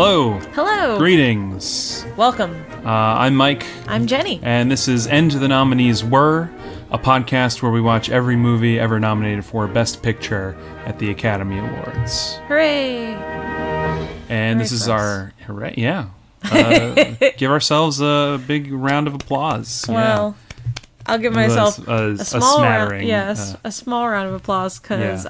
Hello. Hello. Greetings. Welcome. I'm Mike. I'm Jenny. And this is End the Nominees Were, a podcast where we watch every movie ever nominated for Best Picture at the Academy Awards. Hooray. And this is our... Hooray, yeah. Give ourselves a big round of applause. Well, I'll give myself a small smattering. a small round of applause because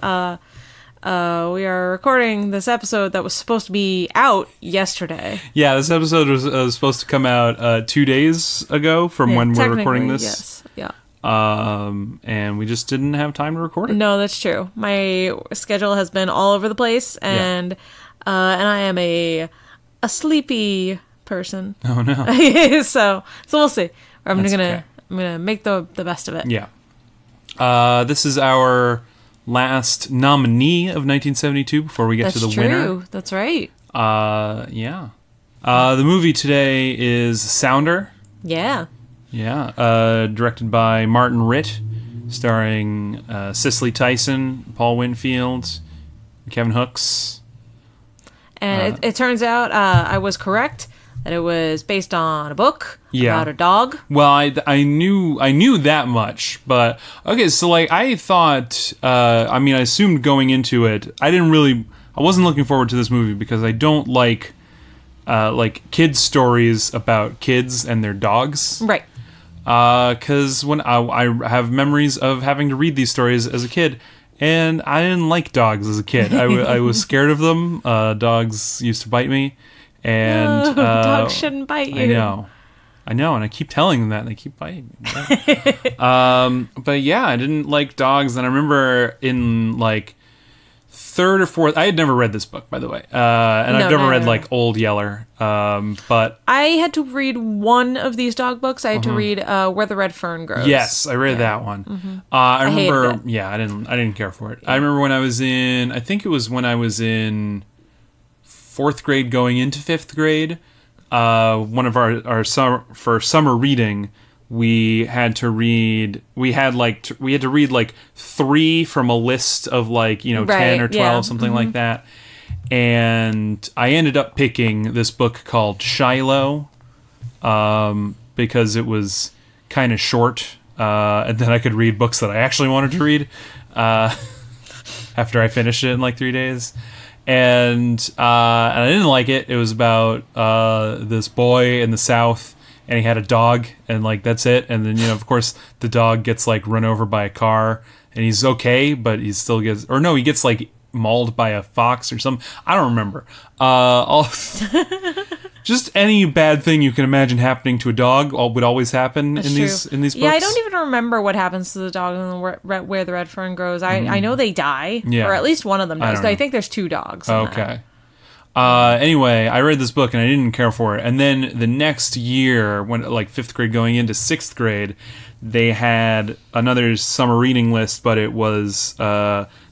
we are recording this episode that was supposed to be out yesterday. Yeah, this episode was supposed to come out 2 days ago from when we're recording this. Yes, yeah. And we just didn't have time to record it. No, that's true. My schedule has been all over the place, and I am a sleepy person. Oh no. so we'll see. I'm gonna make the best of it. Yeah. This is our last nominee of 1972 before we get to the winner. That's right. Yeah. The movie today is Sounder. Yeah. Yeah. Directed by Martin Ritt, starring Cicely Tyson, Paul Winfield, Kevin Hooks. And it turns out I was correct that it was based on a book about a dog. Well, I knew that much, but okay. So like I thought, I assumed going into it, I wasn't looking forward to this movie because I don't like kids stories about kids and their dogs, right? Because when I have memories of having to read these stories as a kid. And I didn't like dogs as a kid. I was scared of them. Dogs used to bite me. And dogs shouldn't bite you. I know, and I keep telling them that, and they keep biting me. Yeah. But yeah, I didn't like dogs, and I remember in like third or fourth. I had never read this book, by the way, and I've never read like Old Yeller. But I had to read one of these dog books. I had to read Where the Red Fern Grows. Yes, I read that one. Mm-hmm. I remember. Yeah, I didn't care for it. Yeah. I remember when I was in. I think it was when I was in fourth grade, going into fifth grade. One of our summer reading, we had to read. We had to read like 3 from a list of 10 or 12, something like that. And I ended up picking this book called Shiloh, because it was kind of short, and then I could read books that I actually wanted to read after I finished it in like 3 days. And I didn't like it. It was about this boy in the South, and he had a dog, and like that's it. And then of course the dog gets like run over by a car, and he's okay, but he still gets, or no, he gets like mauled by a fox or something. I don't remember. Just any bad thing you can imagine happening to a dog would always happen in these books. Yeah, I don't even remember what happens to the dog in Where the Red Fern Grows. I know they die, or at least one of them does. I think there's 2 dogs. Okay. Anyway, I read this book and I didn't care for it. And then the next year, when like 5th grade going into 6th grade, they had another summer reading list, but it was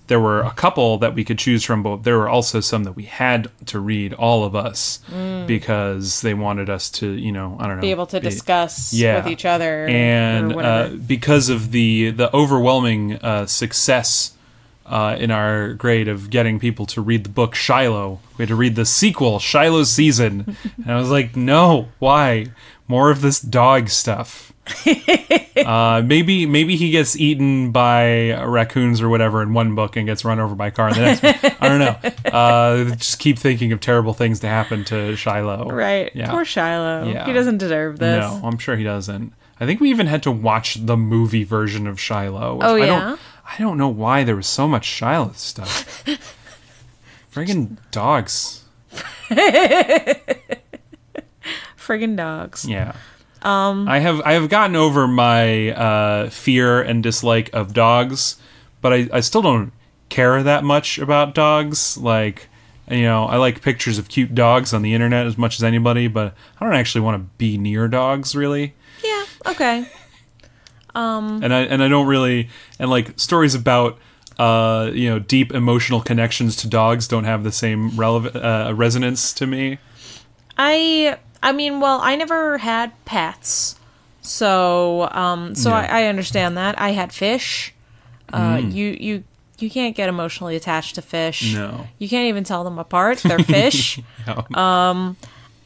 there were a couple that we could choose from, but there were also some that we had to read, all of us, because they wanted us to, be able to discuss with each other, and because of the overwhelming success in our grade of getting people to read the book Shiloh, we had to read the sequel, Shiloh Season, and I was like, no, why? More of this dog stuff. Maybe he gets eaten by raccoons or whatever in one book and gets run over by a car in the next one. I don't know. Just keep thinking of terrible things to happen to Shiloh. Right. Yeah. Poor Shiloh. Yeah. He doesn't deserve this. No, I'm sure he doesn't. I think we even had to watch the movie version of Shiloh. I don't know why there was so much Shiloh stuff. Friggin' dogs. Friggin' dogs. Yeah. I have gotten over my fear and dislike of dogs, but I still don't care that much about dogs. Like, I like pictures of cute dogs on the internet as much as anybody, but I don't actually want to be near dogs, really. Yeah. Okay. And I don't really, and like stories about deep emotional connections to dogs don't have the same resonance to me. I mean, well, I never had pets, so I understand that. I had fish. You You can't get emotionally attached to fish. No. You can't even tell them apart. They're fish. Yeah.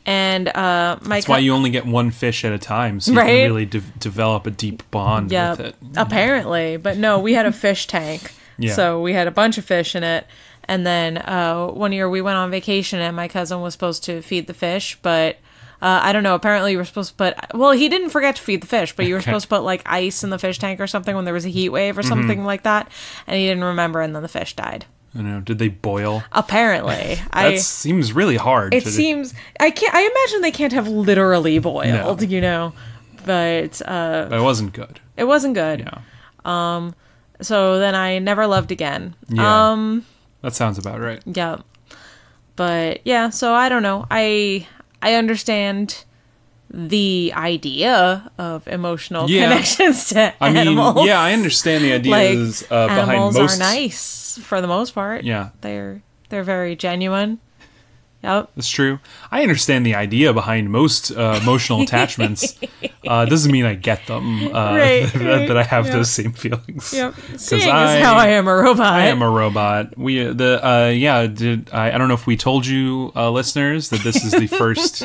And that's why you only get one fish at a time, so you can really develop a deep bond with it. Apparently. But no, we had a fish tank. Yeah. So we had a bunch of fish in it. And then one year we went on vacation and my cousin was supposed to feed the fish, but I don't know, apparently you were supposed to put, well, he didn't forget to feed the fish, but you were supposed to put like ice in the fish tank or something when there was a heat wave or something like that, and he didn't remember, and then the fish died. I know. Did they boil? Apparently. That seems really hard. It seems, I imagine they can't have literally boiled, you know, but it wasn't good. It wasn't good. Yeah. So then I never loved again. Yeah. That sounds about right. Yeah. But yeah, so I don't know. I understand the idea of emotional connections to animals. Yeah, I understand the ideas behind animals most. Are nice for the most part. Yeah, they're very genuine. Yep, that's true. I understand the idea behind most emotional attachments. Doesn't mean I get them. That I have those same feelings. Yep. Seeing as how I am a robot. I am a robot. I don't know if we told you listeners that this is the first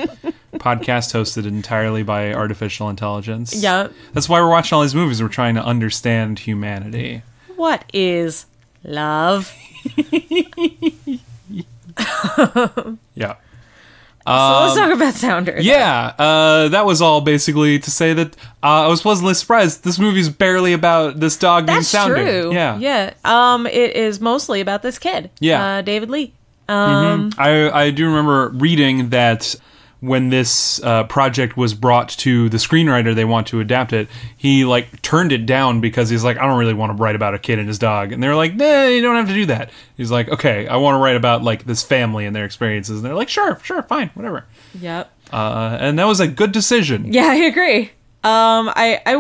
podcast hosted entirely by artificial intelligence. Yep. That's why we're watching all these movies. We're trying to understand humanity. What is love? Yeah. So let's talk about Sounder. Yeah, that was all basically to say that I was pleasantly surprised. This movie's barely about this dog named Sounder. That's true. Yeah. It is mostly about this kid. Yeah. David Lee. I do remember reading that when this project was brought to the screenwriter, they want to adapt it, he like turned it down because he's like, I don't really want to write about a kid and his dog. And they're like, nah, you don't have to do that. He's like, okay, I want to write about like this family and their experiences. And they're like, sure, fine, whatever. Yep. And that was a good decision. Yeah, I agree. I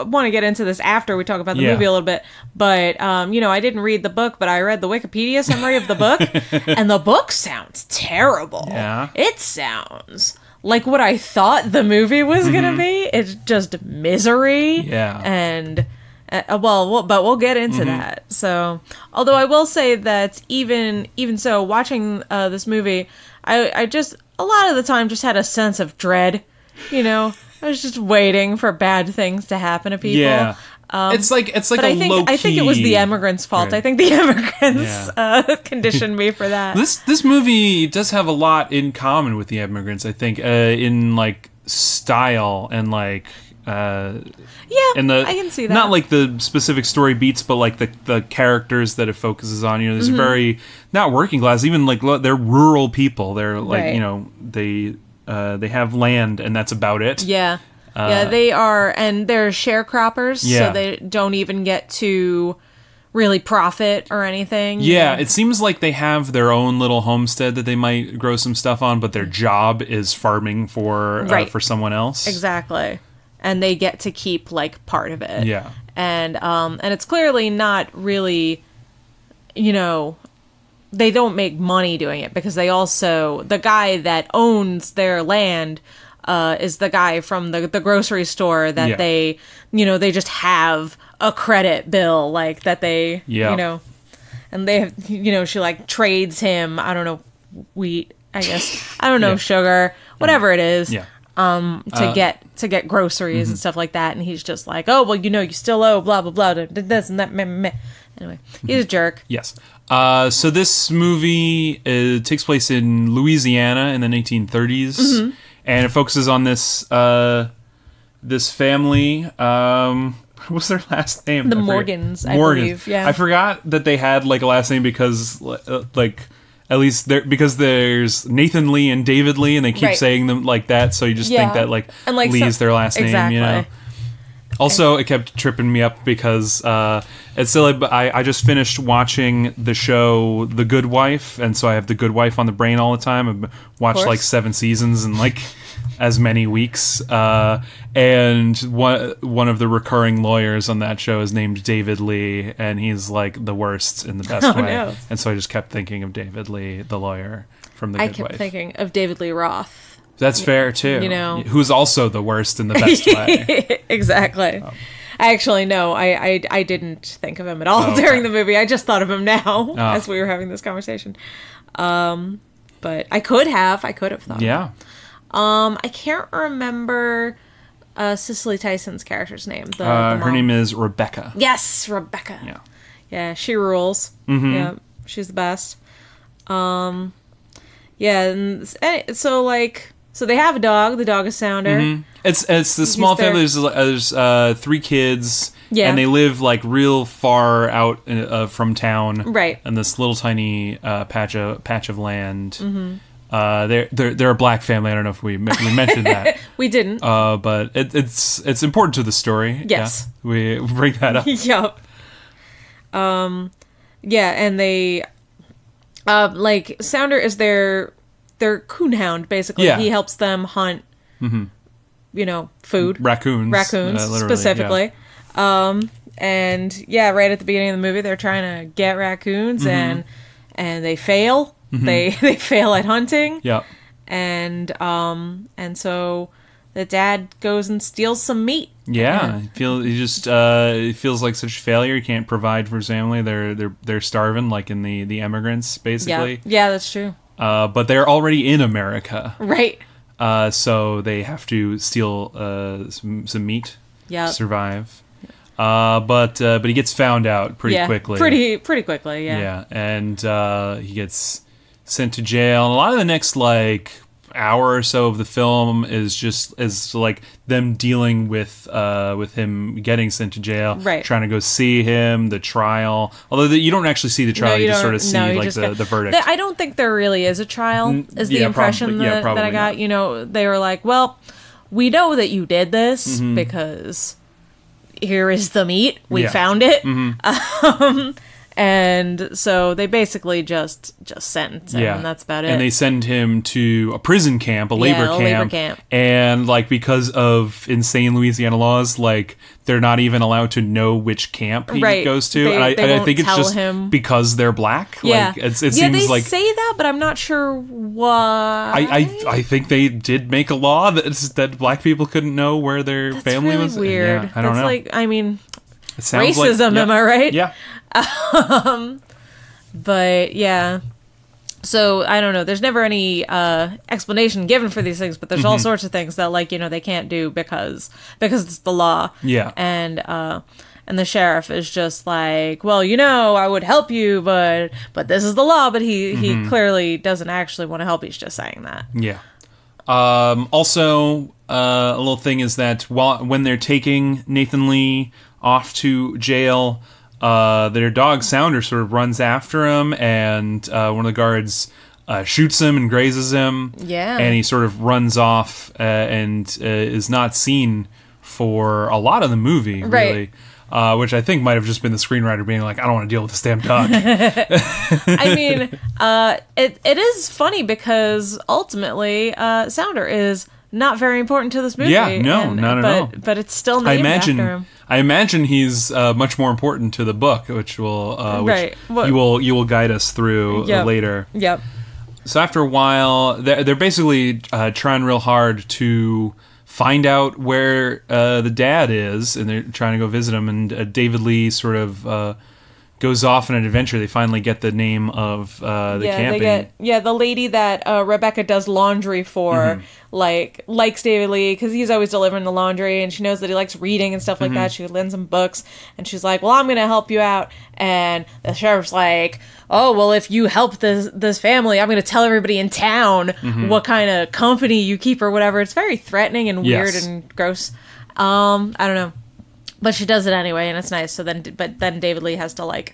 want to get into this after we talk about the movie a little bit, but I didn't read the book, but I read the Wikipedia summary of the book, and the book sounds terrible. Yeah, it sounds like what I thought the movie was gonna be. It's just misery. Yeah, and but we'll get into that. So, although I will say that even so, watching this movie, I just a lot of the time just had a sense of dread. I was just waiting for bad things to happen to people. Yeah. It's like low-key... I think it was the immigrants' fault. Right. I think the immigrants conditioned me for that. This movie does have a lot in common with the immigrants, I think, in like style and like I can see that. Not like the specific story beats, but like the characters that it focuses on. There's a very not working class, even like they're rural people. They're like they have land, and that's about it. Yeah. They are, and they're sharecroppers, so they don't even get to really profit or anything. Yeah, it seems like they have their own little homestead that they might grow some stuff on, but their job is farming for someone else. Exactly. And they get to keep, like, part of it. Yeah. And it's clearly not really, they don't make money doing it, because they also, the guy that owns their land is the guy from the grocery store that they, they just have a credit bill, like, that they, and they have, she like trades him, I don't know, wheat, I guess, I don't know, sugar, whatever it is, to get groceries and stuff like that, and he's just like, oh, well, you still owe blah blah blah, this and that, meh, meh. Anyway, he's a jerk. Yes. So this movie takes place in Louisiana in the 1930s, and it focuses on this this family. What was their last name? The Morgans, I believe. Yeah. I forgot that they had like a last name because at least because there's Nathan Lee and David Lee, and they keep saying them like that, so you just think that Lee is their last name, Also, it kept tripping me up because it's silly, but I just finished watching the show The Good Wife, and so I have The Good Wife on the brain all the time. I've watched like 7 seasons in like as many weeks, and one of the recurring lawyers on that show is named David Lee, and he's like the worst in the best way. No. And so I just kept thinking of David Lee, the lawyer from The Good Wife. I kept thinking of David Lee Roth. That's fair too. Who's also the worst in the best way. Exactly. Actually, no, I didn't think of him at all during the movie. I just thought of him now as we were having this conversation. But I could have thought. Yeah. I can't remember Cicely Tyson's character's name. Her name is Rebecca. Yes, Rebecca. Yeah. Yeah, she rules. Mm-hmm. Yeah, she's the best. Yeah, and so like, so they have a dog. The dog is Sounder. Mm-hmm. It's the small family. There's 3 kids. Yeah. And they live like real far out from town. Right. In this little tiny patch of land. Mm-hmm. They're a black family. I don't know if we mentioned that. We didn't. But it's important to the story. Yes. Yeah? We bring that up. Yep. Yeah, and they like Sounder is their coonhound, basically. Yeah. He helps them hunt food. Raccoons specifically. Yeah. And yeah, right at the beginning of the movie they're trying to get raccoons and they fail. Mm-hmm. They fail at hunting. Yep. And so the dad goes and steals some meat. Yeah, he feels like such a failure. He can't provide for his family. They're starving, like in the immigrants, basically. Yeah, that's true. But they're already in America, right? So they have to steal some meat to survive. But he gets found out pretty quickly. Pretty quickly, yeah. Yeah, and he gets sent to jail. And a lot of the next hour or so of the film is like them dealing with him getting sent to jail, right? Trying to go see him, the trial. Although you don't actually see the trial, you just sort of see the verdict. I don't think there really is a trial. Is the impression that I got? Not. They were like, well, we know that you did this because here is the meat. We found it. Mm-hmm. And so they basically just sentence him, and that's about it. And they send him to a prison camp, a labor camp. And because of insane Louisiana laws, they're not even allowed to know which camp he goes to. And I think it's just him. Because they're black. Yeah, it seems they say that, but I'm not sure why. I think they did make a law that black people couldn't know where their family really was. Weird. Yeah, I don't know. Racism, am I right? Yeah. But yeah, so I don't know. There's never any explanation given for these things, but there's all sorts of things that they can't do because it's the law. Yeah, and the sheriff is just like, well, I would help you, but this is the law. But he clearly doesn't actually want to help. He's just saying that. Yeah. Also, a little thing is that when they're taking Nathan Lee off to jail, their dog Sounder sort of runs after him, and one of the guards shoots him and grazes him. Yeah. And he sort of runs off and is not seen for a lot of the movie, really. Which I think might have just been the screenwriter being like, I don't want to deal with this damn dog. I mean, it is funny because ultimately Sounder is not very important to this movie. Yeah, not at all. But it's still named after him. I imagine he's much more important to the book, which will you will guide us through later. Yep. So after a while, they're basically trying real hard to find out where the dad is, and they're trying to go visit him. And David Lee sort of goes off on an adventure. They finally get the name of the camping. The lady that Rebecca does laundry for, likes David Lee because he's always delivering the laundry, and she knows that he likes reading and stuff like that. She lends him books, and she's like, well, I'm going to help you out. And the sheriff's like, oh, well, if you help this family, I'm going to tell everybody in town what kind of company you keep or whatever. It's very threatening and weird and gross. I don't know. But she does it anyway, and it's nice. So then David Lee has to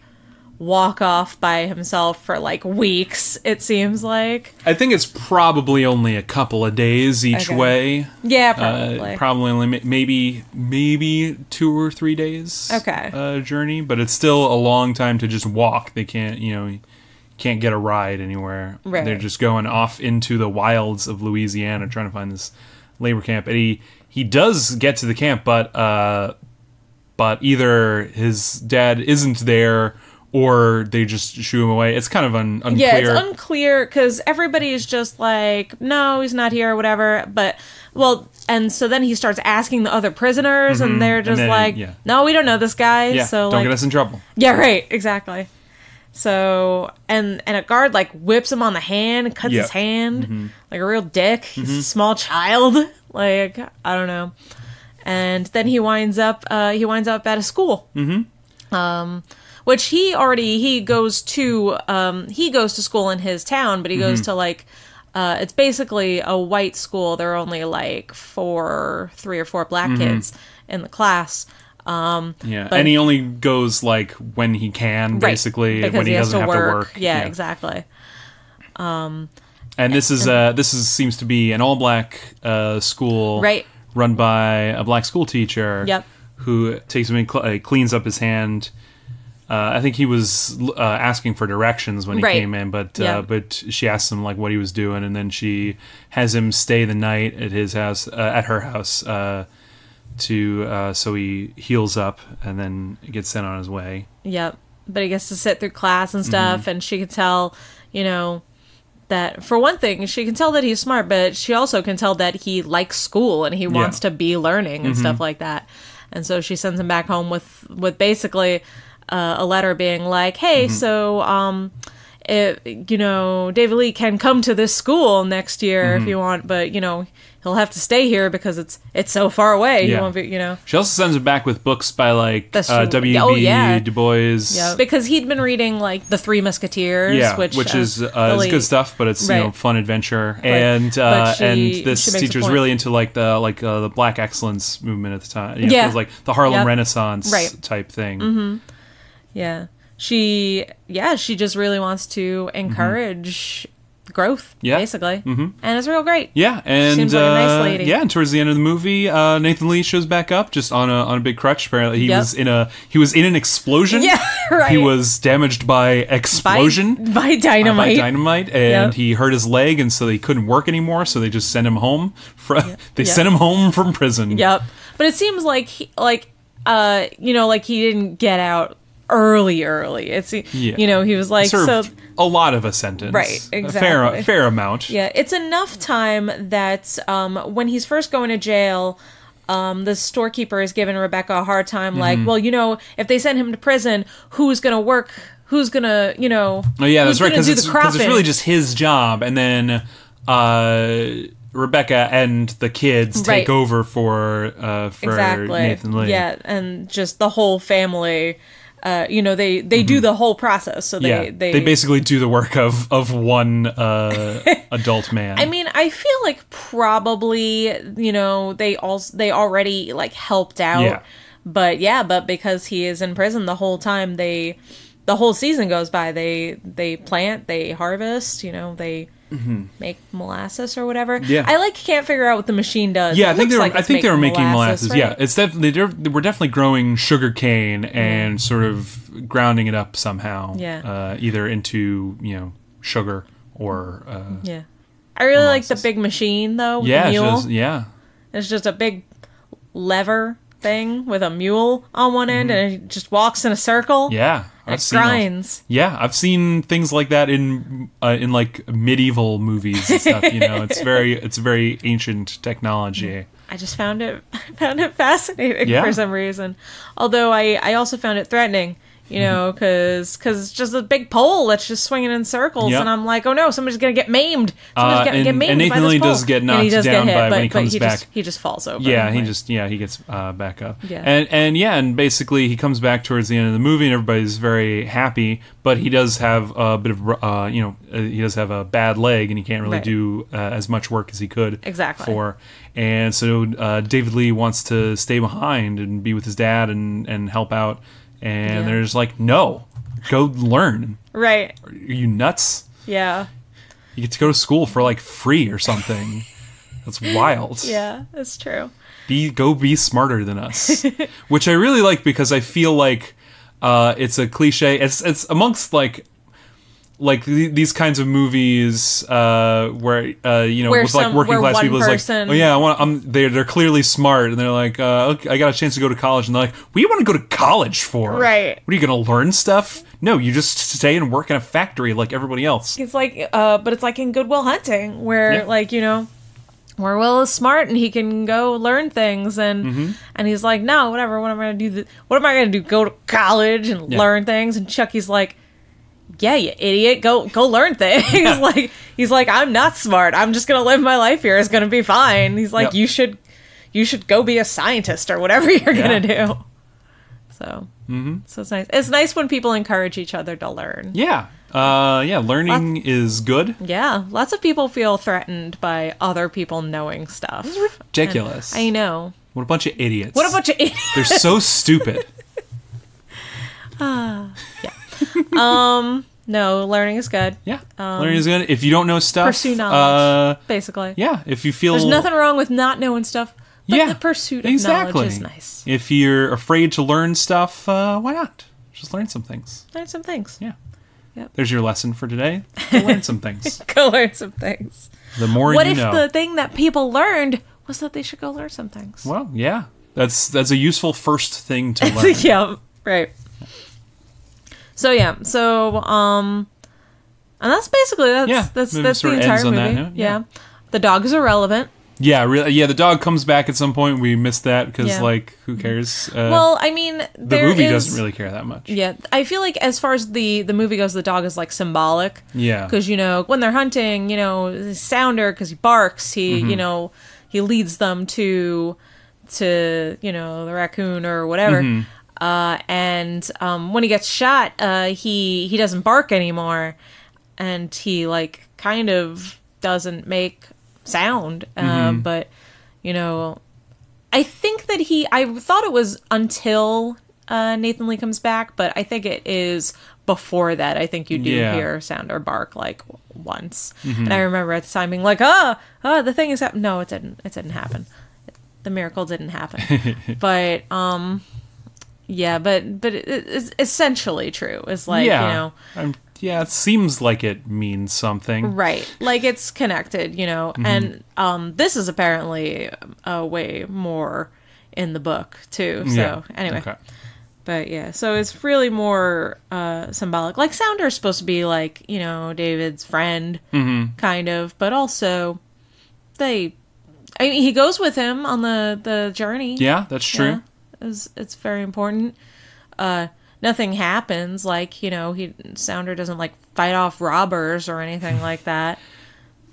walk off by himself for weeks. It seems like. I think it's probably only a couple of days each way. Yeah, probably. Probably only maybe 2 or 3 days. Okay. Journey, but it's still a long time to just walk. They can't can't get a ride anywhere. Right. They're just going off into the wilds of Louisiana trying to find this labor camp. And he does get to the camp, but either his dad isn't there or they just shoo him away. It's kind of unclear. Yeah, it's unclear because everybody's just like, no, he's not here or whatever. But, well, and so then he starts asking the other prisoners, and they're just like, no, we don't know this guy. Yeah, so don't get us in trouble. Yeah, right, exactly. So, and a guard, like, whips him on the hand, cuts his hand, like a real dick. He's a small child. Like, I don't know. And then he winds up at a school. Which he goes to school in his town, but he goes to, like, it's basically a white school. There are only, like, 3 or 4 black kids in the class. And he only goes like when he can, basically, when he doesn't have to work. Yeah, exactly. And this seems to be an all-black school, right? Run by a black school teacher. Yep. Who takes him and cleans up his hand. I think he was asking for directions when he came in, but she asked him like what he was doing, and then she has him stay the night at his house, at her house. So he heals up and then gets sent on his way. Yep. But he gets to sit through class and stuff, and she can tell, that, for one thing, she can tell that he's smart, but she also can tell that he likes school and he wants to be learning and stuff like that. And so she sends him back home with basically a letter being like, hey, so, David Lee can come to this school next year if you want, but, he'll have to stay here because it's so far away. He won't be, She also sends him back with books by, like, W.B. Du Bois. Yeah, because he'd been reading, like, The Three Musketeers, which is it's good stuff, but it's, fun adventure. And this teacher's really into, like, the Black Excellence movement at the time. It was like the Harlem Renaissance type thing. Yeah. She just really wants to encourage growth, basically. And it's real great. Yeah, and she seems like a nice lady. Yeah, and towards the end of the movie, Nathan Lee shows back up just on a big crutch. Apparently, he was in an explosion. Yeah, right. He was damaged by explosion by dynamite. And he hurt his leg, and so they couldn't work anymore. So they just sent him home. Sent him home from prison. Yep, but it seems like he didn't get out early. He was like served a lot of a sentence, right? Exactly, a fair amount. Yeah, it's enough time that when he's first going to jail, the storekeeper is giving Rebecca a hard time, like, well, if they send him to prison, who's gonna work? Who's gonna, Oh yeah, that's right, because it's really just his job, and then Rebecca and the kids take over for Nathan Lee. Yeah, and just the whole family. They do the whole process, so they basically do the work of one adult man. I mean, I feel like probably they already like helped out, but because he is in prison the whole time, the whole season goes by. They plant, they harvest, they make molasses or whatever. Yeah, I can't figure out what the machine does. Yeah, I think they were making molasses. Right? Yeah, it's definitely they were definitely growing sugar cane and sort of grounding it up somehow. Yeah, either into sugar or I really like the big machine though. With the mule. It's just a big lever thing with a mule on one end, and it just walks in a circle. Yeah. It grinds. I've seen things like that in like medieval movies and stuff. It's a very ancient technology. I just found it fascinating for some reason. Although I also found it threatening. Because it's just a big pole that's just swinging in circles, and I'm like, oh no, somebody's gonna get maimed. And Nathan Lee does get knocked down when he comes back. He just falls over. Yeah, he gets back up. Yeah, and basically he comes back towards the end of the movie, and everybody's very happy. But he does have a bit of he does have a bad leg, and he can't really do as much work as he could. Exactly. And so David Lee wants to stay behind and be with his dad and help out. And they're just like, no, go learn. Right. Are you nuts? Yeah. You get to go to school for like free or something. That's wild. Yeah, that's true. Go be smarter than us. Which I really like because I feel like it's a cliche. It's amongst like these kinds of movies where with like working class people is like, oh yeah, they're clearly smart, and they're like, okay, I got a chance to go to college, and they're like, what do you want to go to college for? Right. What are you gonna learn stuff? No, you just stay and work in a factory like everybody else. It's like, but it's like in Good Will Hunting, where like, you know, where Will is smart and he can go learn things, and he's like, no, whatever. What am I gonna do? What am I gonna do? Go to college and learn things? And Chucky's like, yeah, you idiot, go learn things. Like, he's like, I'm not smart. I'm just gonna live my life here. It's gonna be fine. He's like, you should go be a scientist or whatever you're gonna do. So, so it's nice. It's nice when people encourage each other to learn. Yeah. Learning is good. Yeah, lots of people feel threatened by other people knowing stuff. It's ridiculous. And I know. What a bunch of idiots. They're so stupid. No, learning is good. Yeah, learning is good. If you don't know stuff, pursue knowledge, basically. Yeah, if you feel... There's nothing wrong with not knowing stuff, but the pursuit of knowledge is nice. If you're afraid to learn stuff, why not? Just learn some things. Learn some things. Yeah. Yep. There's your lesson for today. Go learn some things. Go learn some things. The more what you know. What if the thing that people learned was that they should go learn some things? Well, yeah. That's a useful first thing to learn. Yeah, right. So, and that's basically, that's the entire movie. Yeah. The dog is irrelevant. Yeah, really. Yeah, the dog comes back at some point. We missed that because, like, who cares? Well, I mean, the movie doesn't really care that much. Yeah, I feel like as far as the movie goes, the dog is like symbolic. Yeah, because you know when they're hunting, you know, Sounder, because he barks, you know, he leads them to you know, the raccoon or whatever. And when he gets shot, he doesn't bark anymore, and he like kind of doesn't make sound, but you know, I think that I thought it was until Nathan Lee comes back, but I think it is before that. I think you do hear sound or bark like once, and I remember at the time being like, the thing is happening. No, it didn't happen. The miracle didn't happen. But yeah, but it's essentially true. It's like, you know, yeah, it seems like it means something. Right. Like it's connected, you know. And this is apparently way more in the book, too. So, anyway. Okay. But, yeah. So, it's really more symbolic. Like, Sounder is supposed to be, like, you know, David's friend, kind of. But also, I mean, he goes with him on the journey. Yeah, that's true. Yeah, it's very important. Nothing happens, like, you know, Sounder doesn't, like, fight off robbers or anything like that.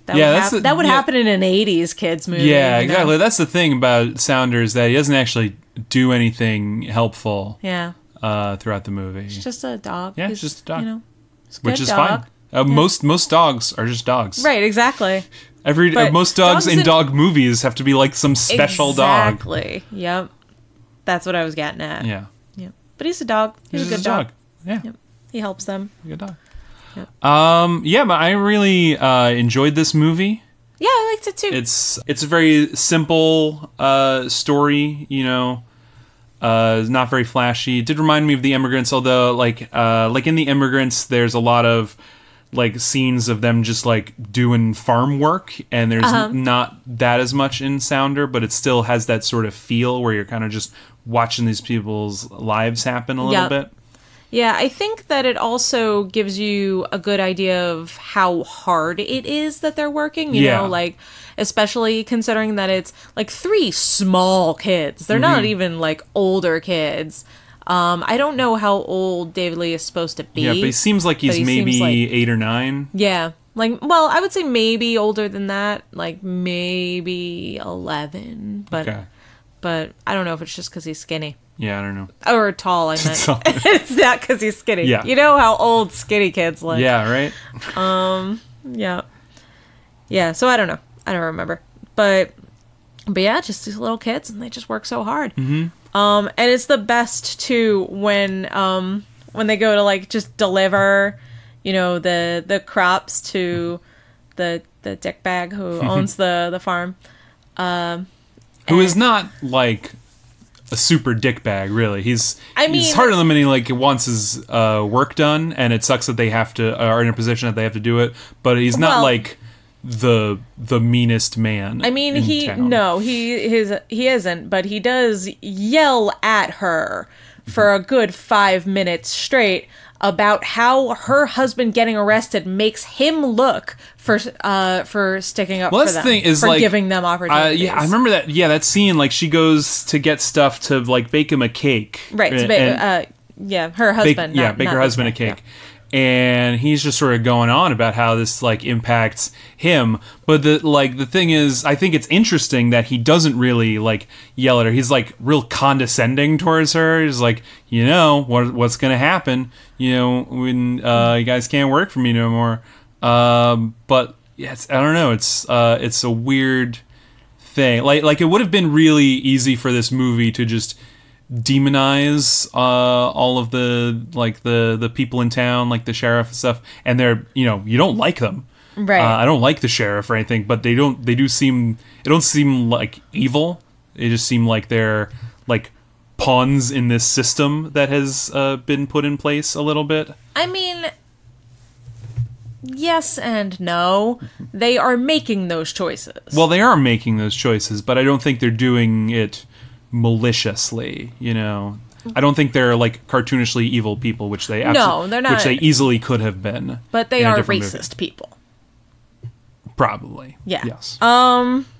That would happen in an 80s kids movie. Yeah, exactly. That's the thing about Sounder, is that he doesn't actually do anything helpful throughout the movie. It's just a dog. Yeah, it's just a dog. You know, which is dog. Fine. Most dogs are just dogs. Right, exactly. Most dogs in dog movies have to be, like, some special dog. Exactly. Yep. That's what I was getting at. Yeah. But he's a dog. He's a good dog. Yeah. Yep. He helps them. Good dog. Yep. But I really enjoyed this movie. Yeah, I liked it too. It's a very simple story, you know. Not very flashy. It did remind me of The Immigrants, although like in The Immigrants there's a lot of like scenes of them just like doing farm work, and there's not that as much in Sounder, but it still has that sort of feel where you're kind of just watching these people's lives happen a little bit. Yeah, I think that it also gives you a good idea of how hard it is that they're working, you know, like, especially considering that it's like 3 small kids. They're not even like older kids. I don't know how old David Lee is supposed to be. Yeah, but he seems like he's maybe 8 or 9. Yeah. Like, well, I would say maybe older than that, like maybe 11. But I don't know if it's just because he's skinny. Yeah, I don't know. Or tall, I meant. It's not because he's skinny. Yeah. You know how old skinny kids look. Yeah, right? Yeah. Yeah, so I don't know. I don't remember. But yeah, just these little kids, and they just work so hard. And it's the best, too, when they go to, like, just deliver, you know, the crops to the dickbag who owns the farm. Who is not, like, a super dickbag, really. He's hard on them, and he, like, wants his work done, and it sucks that they are in a position that they have to do it, but he's not, like, the meanest man. I mean, he isn't, but he does yell at her for a good 5 minutes straight about how her husband getting arrested makes him look for sticking up for them, thing is, for giving them opportunities. Yeah, I remember that. Yeah, that scene, like she goes to get stuff to like bake him a cake. Right. Her husband. Bake her husband a cake. Yeah. And he's just sort of going on about how this like impacts him. But the thing is, I think it's interesting that he doesn't really like yell at her. He's like real condescending towards her. He's like, what's going to happen, when you guys can't work for me no more. But yeah, I don't know. It's a weird thing. Like it would have been really easy for this movie to just demonize all of the people in town, like the sheriff and stuff, and they're you don't like them, right? I don't like the sheriff or anything, but they don't seem like evil. They just seem like they're like pawns in this system that has been put in place a little bit. I mean, yes and no. They are making those choices. Well, they are making those choices, but I don't think they're doing it maliciously. I don't think they're like cartoonishly evil people, which they they're not, which they easily could have been. But they are racist people. Probably. Yeah. Yes.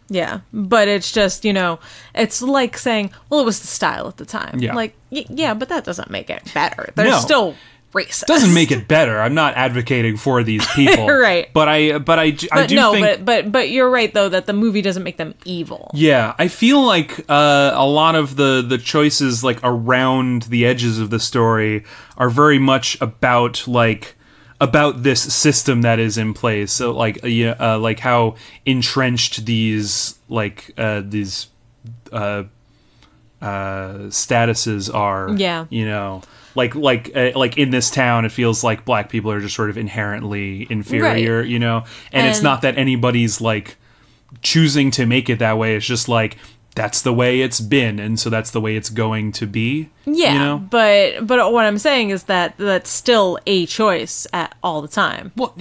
Yeah. But it's just it's like saying, well, it was the style at the time. Yeah. Like yeah, but that doesn't make it better. They're still racist. Doesn't make it better. I'm not advocating for these people, right? But I do think. But you're right though that the movie doesn't make them evil. Yeah, I feel like a lot of the choices like around the edges of the story are very much about this system that is in place. So like how entrenched these statuses are. Yeah. Like in this town, it feels like black people are just sort of inherently inferior, right. And it's not that anybody's like choosing to make it that way. It's just like that's the way it's been, and so that's the way it's going to be. Yeah, but what I'm saying is that that's still a choice at all the time. Well,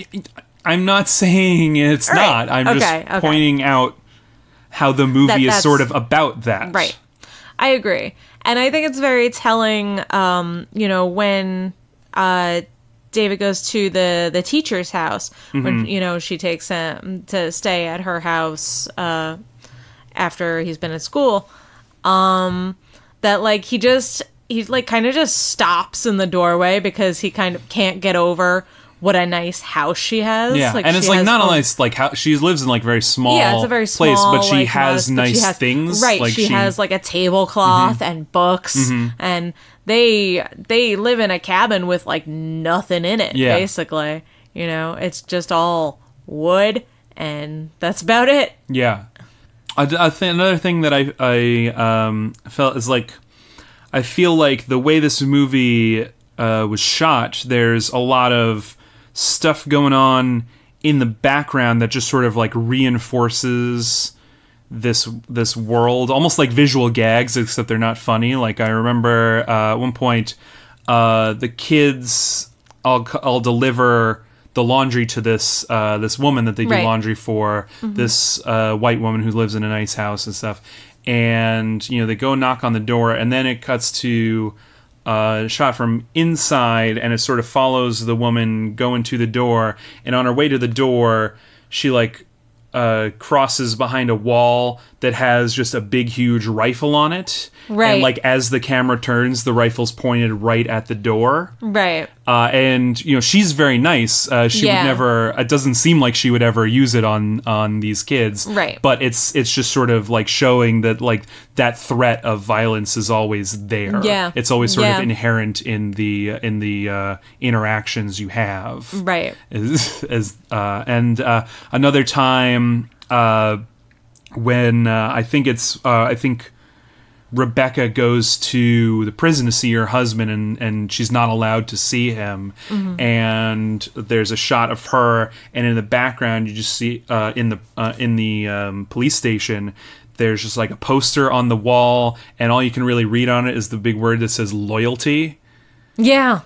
I'm not saying it's not. I'm just pointing out how the movie is sort of about that. Right. I agree. And I think it's very telling, when David goes to the teacher's house, when, she takes him to stay at her house after he's been at school, that, like, he kind of just stops in the doorway because he kind of can't get over what a nice house she has. Yeah, and it's like not a nice like how she lives in like very small. Yeah, it's a very small place, but she like, has nice things. Right, like she has like a tablecloth and books, and they live in a cabin with like nothing in it. Yeah. Basically, it's just all wood, and that's about it. Yeah, I think another thing that I felt is like I feel like the way this movie was shot, there's a lot of stuff going on in the background that just sort of like reinforces this world, almost like visual gags, except they're not funny. Like I remember at one point, the kids, I'll deliver the laundry to this woman that they do laundry for, this white woman who lives in a nice house and stuff, and they go knock on the door, and then it cuts to shot from inside, and it sort of follows the woman going to the door, and on her way to the door she like crosses behind a wall that has just a big huge rifle on it, and like as the camera turns, the rifle's pointed right at the door, and she's very nice. She would never, it doesn't seem like she would ever use it on these kids, but it's just sort of like showing that like that threat of violence is always there. It's always sort of inherent in the interactions you have, and another time when I think Rebecca goes to the prison to see her husband, and she's not allowed to see him, and there's a shot of her, and in the background you just see in the police station there's just like a poster on the wall, and all you can really read on it is the big word that says loyalty. Yeah.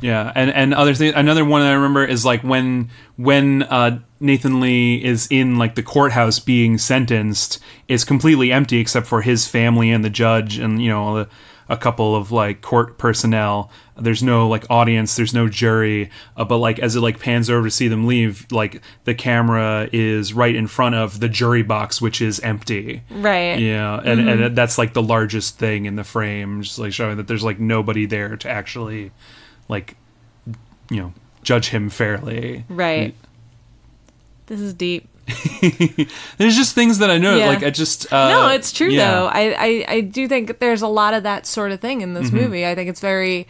Yeah, and another one that I remember is like when Nathan Lee is in like the courthouse being sentenced, it's completely empty except for his family and the judge and a couple of like court personnel. There's no like audience, there's no jury, but like as it like pans over to see them leave, like the camera is right in front of the jury box, which is empty. Right. Yeah, and that's like the largest thing in the frame, just like showing that there's like nobody there to actually like, you know, judge him fairly. Right. This is deep. There's just things that I know. Like I just no, it's true though. I do think there's a lot of that sort of thing in this movie. I think it's very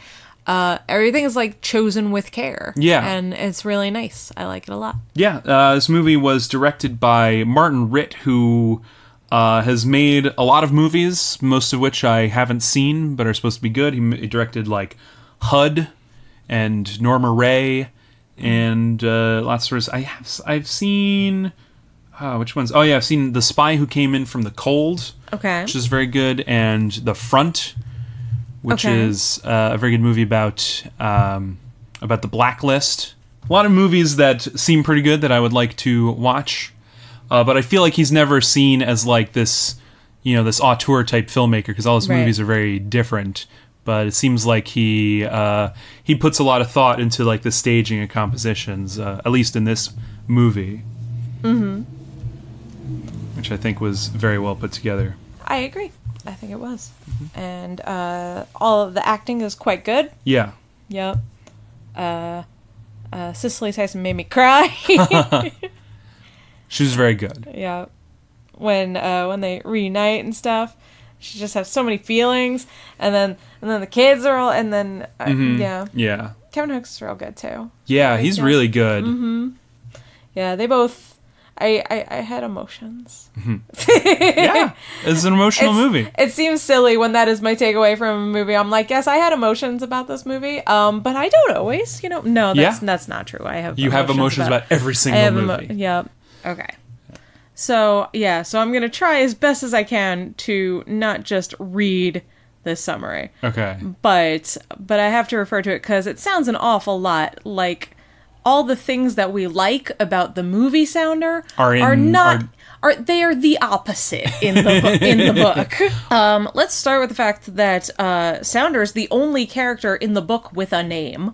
everything is like chosen with care. Yeah, and it's really nice. I like it a lot. Yeah, this movie was directed by Martin Ritt, who has made a lot of movies, most of which I haven't seen but are supposed to be good. He directed like HUD and Norma Ray and lots of. I've seen. Which ones? Oh yeah, I've seen The Spy Who Came In From the Cold. Okay. Which is very good, and The Front, which is a very good movie about the blacklist. A lot of movies that seem pretty good that I would like to watch, but I feel like he's never seen as like this, you know, this auteur type filmmaker because all his movies are very different. But it seems like he puts a lot of thought into like the staging and compositions, at least in this movie. Mm-hmm. Which I think was very well put together. I agree. I think it was. Mm-hmm. And all of the acting is quite good. Yeah. Yep. Cicely Tyson made me cry. She was very good. Yeah. When they reunite and stuff, she just has so many feelings. And then the kids are all, and then yeah. Kevin Hooks is real good too. Yeah, he's really good. Mm-hmm. Yeah, they both. I had emotions. Mm-hmm. Yeah, it's an emotional movie. It seems silly when that is my takeaway from a movie. I'm like, yes, I had emotions about this movie, but I don't always, you know. No, that's not true. I have. You have emotions about every single movie. Yep. Okay. So I'm gonna try as best as I can to not just read this summary. Okay. But I have to refer to it because it sounds an awful lot like. All the things that we like about the movie Sounder are the opposite in the book. Let's start with the fact that Sounder is the only character in the book with a name.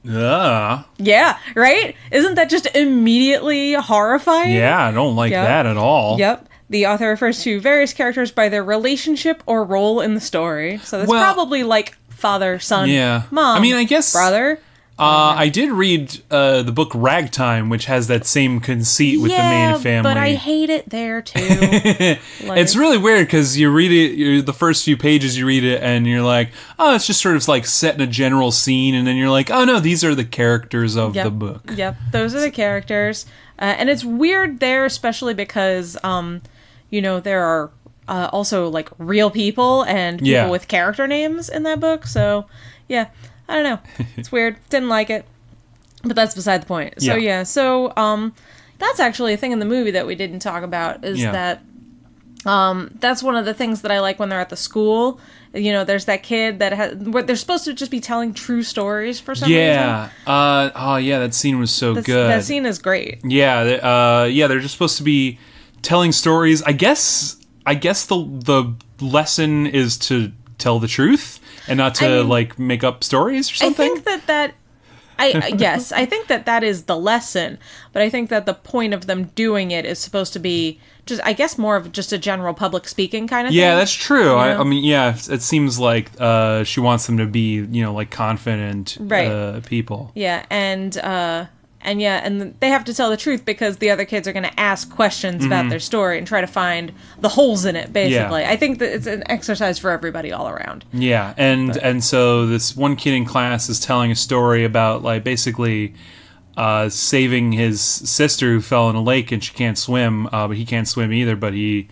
Yeah, right? Isn't that just immediately horrifying? Yeah, I don't like that at all. Yep. The author refers to various characters by their relationship or role in the story. So that's probably like father, son, mom, I mean, I guess brother. I did read the book Ragtime, which has that same conceit with the main family. But I hate it there too. It's really weird because you read it, the first few pages you read it, and you're like, oh, it's just sort of like set in a general scene, and then you're like, oh no, these are the characters of the book. Yep, those are the characters, and it's weird there, especially because, you know, there are also like real people and people with character names in that book. So, yeah. I don't know. It's weird. Didn't like it. But that's beside the point. So, that's actually a thing in the movie that we didn't talk about, is that that's one of the things that I like when they're at the school. You know, there's that kid where they're supposed to just be telling true stories for some reason. That scene was so good. That scene is great. Yeah, they're just supposed to be telling stories. I guess the lesson is to tell the truth. And not to, like, make up stories or something? I think I think that is the lesson. But I think that the point of them doing it is supposed to be just, I guess, more of just a general public speaking kind of thing. Yeah, that's true. You know? I mean, yeah, it seems like she wants them to be, you know, like, confident people. Yeah, and they have to tell the truth because the other kids are going to ask questions about their story and try to find the holes in it, basically. I think that it's an exercise for everybody all around. Yeah, and so this one kid in class is telling a story about, like, basically saving his sister who fell in a lake and she can't swim, but he can't swim either, but he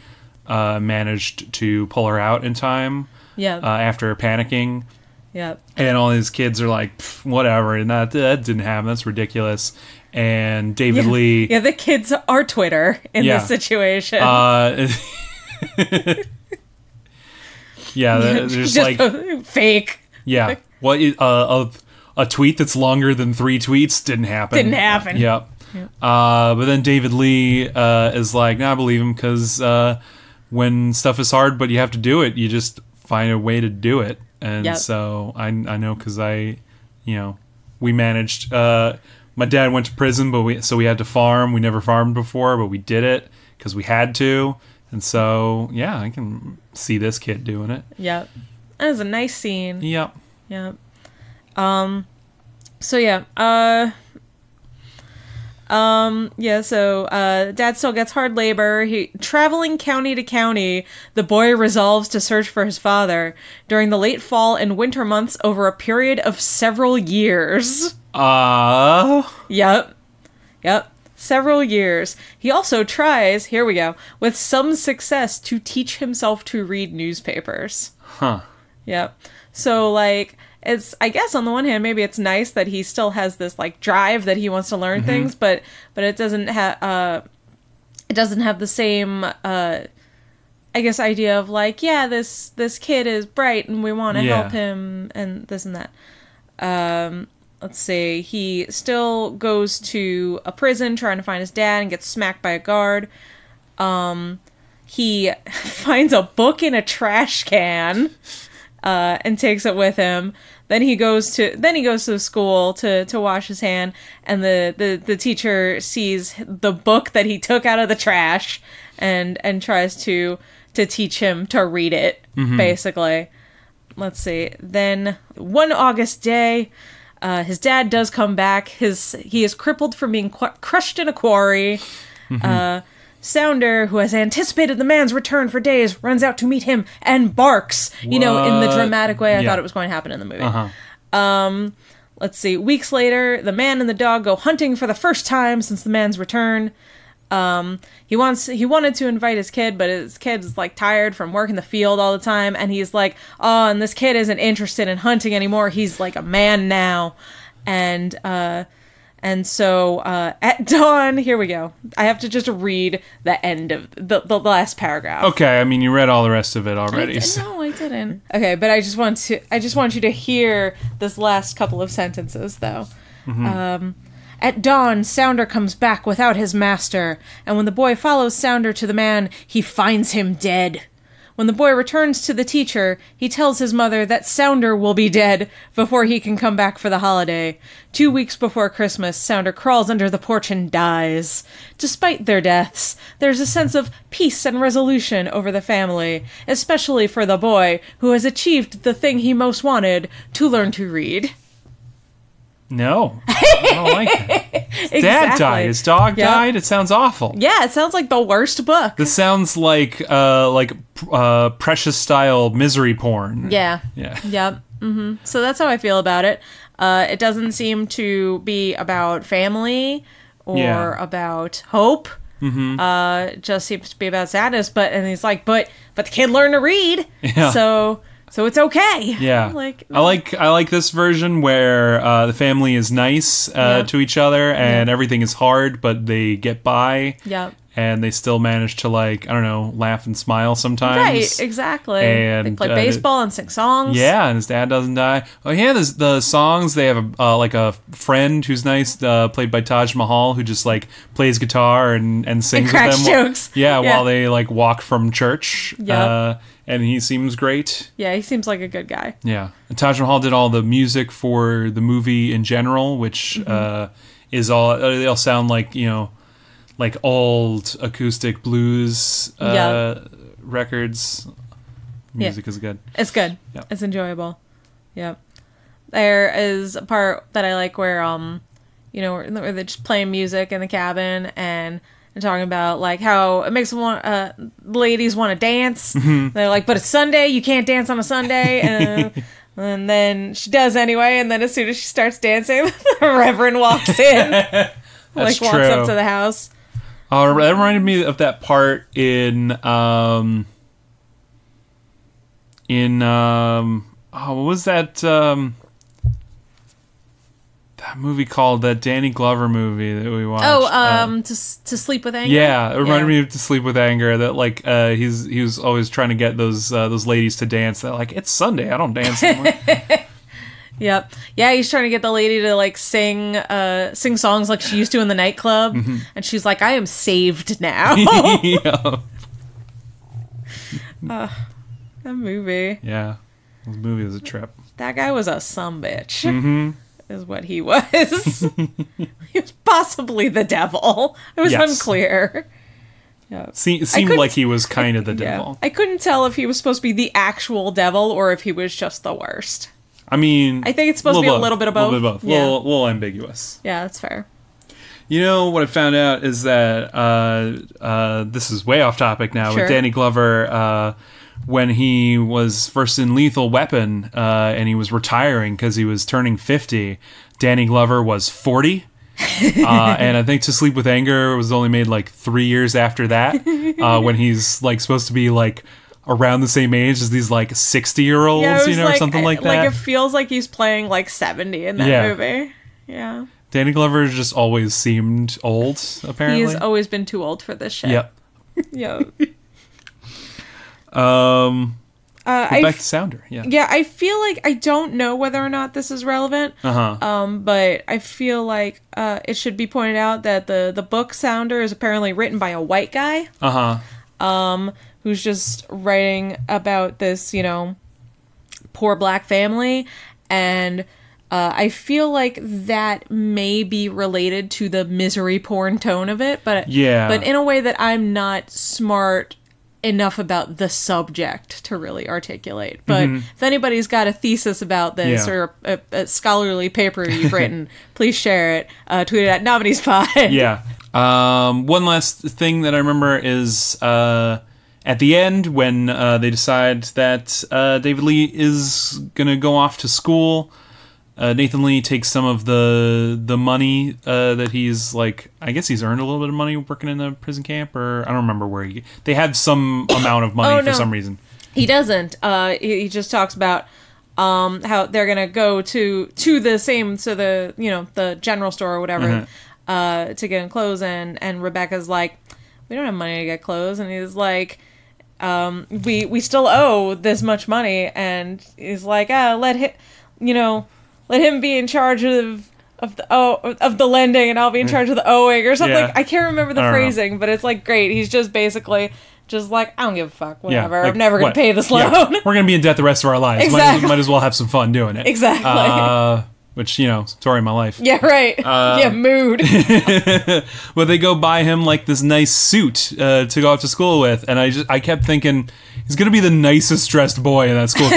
managed to pull her out in time after panicking. Yep. And all these kids are like, whatever, and that didn't happen. That's ridiculous. And David Lee... Yeah, the kids are Twitter in this situation. They're just like... fake. Yeah. What? A tweet that's longer than 3 tweets didn't happen. Yep. But then David Lee is like, I believe him, because when stuff is hard, but you have to do it, you just find a way to do it. And so I know because we managed. My dad went to prison, but we had to farm. We never farmed before, but we did it because we had to. And so, yeah, I can see this kid doing it. Yep. That was a nice scene. Yep. Yep. So yeah. Dad still gets hard labor. Traveling county to county, the boy resolves to search for his father during the late fall and winter months over a period of several years. Yep. Several years. He also tries, here we go, with some success to teach himself to read newspapers. Huh. Yep. So, like, it's, I guess on the one hand, maybe it's nice that he still has this, like, drive that he wants to learn things, but it doesn't have the same, I guess, idea of, like, yeah, this kid is bright and we want to help him and this and that. Let's see, he still goes to a prison trying to find his dad and gets smacked by a guard. He finds a book in a trash can, and takes it with him. Then he goes to the school to wash his hand, and the teacher sees the book that he took out of the trash and tries to teach him to read it, basically. Let's see. Then one August day, his dad does come back. He is crippled from being crushed in a quarry. Sounder, who has anticipated the man's return for days, runs out to meet him and barks, in the dramatic way I thought it was going to happen in the movie. Let's see. Weeks later, the man and the dog go hunting for the first time since the man's return. He wanted to invite his kid, but his kid's like tired from working the field all the time, and he's like, oh, and this kid isn't interested in hunting anymore. He's like a man now. And so at dawn, here we go. I have to just read the end of the last paragraph. Okay, I mean, you read all the rest of it already. No, I didn't. Okay, but I just want you to hear this last couple of sentences, though. At dawn, Sounder comes back without his master, and when the boy follows Sounder to the man, he finds him dead. When the boy returns to the teacher, he tells his mother that Sounder will be dead before he can come back for the holiday. 2 weeks before Christmas, Sounder crawls under the porch and dies. Despite their deaths, there's a sense of peace and resolution over the family, especially for the boy, who has achieved the thing he most wanted, to learn to read. No. I don't like it. His dad died. His dog died. It sounds awful. Yeah, it sounds like the worst book. This sounds like Precious style misery porn. Yeah. Yep. So that's how I feel about it. It doesn't seem to be about family or about hope. It just seems to be about sadness. And he's like, but the kid learned to read. Yeah. So it's okay. Yeah. I like this version where the family is nice to each other and everything is hard, but they get by. Yep. And they still manage to, laugh and smile sometimes. Right, exactly. And they play baseball and sing songs. Yeah, and his dad doesn't die. Oh, yeah, the songs, they have a friend who's nice, played by Taj Mahal, who just, plays guitar and sings and with them. Jokes. While they, walk from church. Yep. And he seems great. Yeah, he seems like a good guy. Yeah. And Taj Mahal did all the music for the movie in general, which is all... They all sound like, like old acoustic blues records. Music is good. It's good. Yep. It's enjoyable. Yep. There is a part that I like where, where they're just playing music in the cabin and talking about how it makes ladies want to dance. They're like, but it's Sunday, you can't dance on a Sunday. And then she does anyway. And then as soon as she starts dancing, the Reverend walks in, walks up to the house. That reminded me of that part in what was that? That movie called, that Danny Glover movie that we watched. To Sleep with Anger. Yeah, it reminded me of To Sleep with Anger. That he was always trying to get those ladies to dance. That it's Sunday, I don't dance anymore. Yep. Yeah, he's trying to get the lady to sing songs like she used to in the nightclub, and she's like, "I am saved now." That movie. Yeah. This movie was a trip. That guy was a sumbitch. Mm-hmm. Is what he was. He was possibly the devil. It was unclear. Yeah. Seemed like he was kind of the devil. I couldn't tell if he was supposed to be the actual devil or if he was just the worst. I mean... I think it's supposed to be a little bit of both. A little bit of both. Yeah. Little ambiguous. Yeah, that's fair. You know, what I found out is that... this is way off topic now. Sure. With Danny Glover... when he was first in Lethal Weapon and he was retiring because he was turning 50, Danny Glover was 40. And I think To Sleep with Anger was only made like 3 years after that, when he's like supposed to be like around the same age as these like 60-year-olds, you know, like, or something like that. Like it feels like he's playing like 70 in that movie. Yeah. Danny Glover just always seemed old, apparently. He's always been too old for this shit. Yep. Yep. Back to Sounder, yeah. Yeah, I feel like I don't know whether or not this is relevant. But I feel like it should be pointed out that the book Sounder is apparently written by a white guy. Who's just writing about this, you know, poor black family, and I feel like that may be related to the misery porn tone of it, but in a way that I'm not smart enough about the subject to really articulate. But if anybody's got a thesis about this or a scholarly paper you've written, please share it. Tweet it at NomineesPod. Yeah. One last thing that I remember is at the end when they decide that David Lee is going to go off to school. Nathan Lee takes some of the money that he's like, I guess he's earned a little bit of money working in the prison camp, or I don't remember where they had some amount of money for some reason. He doesn't. He just talks about how they're gonna go to the general store or whatever to get clothes, and Rebecca's like, we don't have money to get clothes, and he's like, we still owe this much money, and he's like, let him be in charge of the lending, and I'll be in charge of the owing, or something. Yeah. I can't remember the phrasing, but it's like great. He's just basically just like, I don't give a fuck, whatever. Yeah, like, I'm never going to pay this loan. Yeah. We're going to be in debt the rest of our lives. Exactly. Might as well have some fun doing it. Exactly. Which, story of my life. Yeah, right. Mood. Well, they go buy him like this nice suit to go off to school with, and I kept thinking, he's gonna be the nicest dressed boy in that school.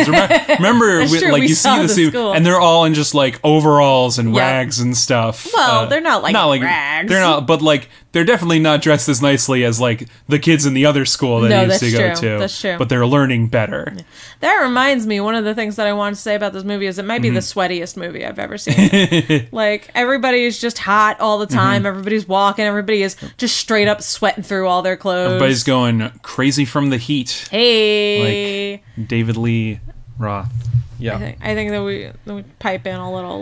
Remember, you see the suit, and they're all in just like overalls and rags and stuff. Well, they're not like rags. They're not, but like they're definitely not dressed as nicely as like the kids in the other school that he used to go to. That's true. But they're learning better. Yeah. That reminds me, one of the things that I want to say about this movie is it might be the sweatiest movie I've ever seen. Like, everybody is just hot all the time. Everybody's walking. Everybody is just straight up sweating through all their clothes. Everybody's going crazy from the heat. Hey. Like David Lee Roth. Yeah. I think that we pipe in a little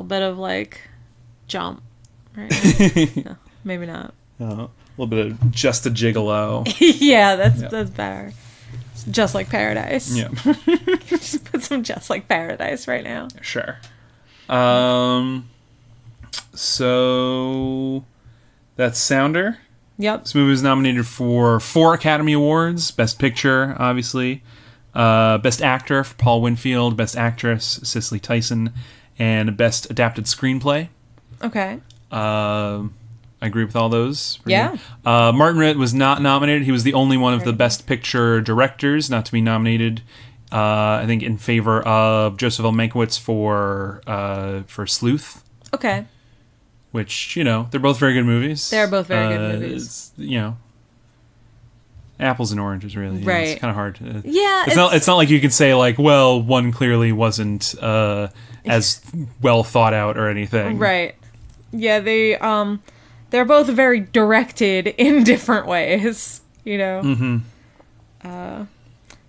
bit of like jump. Right? No, maybe not. A little bit of Just a Gigolo. Yeah, that's better. Just Like Paradise. Yeah. Just put some Just Like Paradise right now. Sure. So that's Sounder. Yep. This movie was nominated for 4 Academy Awards. Best Picture, obviously. Best Actor for Paul Winfield. Best Actress, Cicely Tyson. And Best Adapted Screenplay. Okay. I agree with all those. Yeah. Martin Ritt was not nominated. He was the only one of the Best Picture directors not to be nominated. I think in favor of Joseph L. Mankiewicz for Sleuth. Okay. Which, they're both very good movies. They're both very good movies. Apples and oranges, really. Right. It's kind of hard to... Yeah. It's not like you could say, like, well, one clearly wasn't as well thought out or anything. Right. Yeah, they're both very directed in different ways,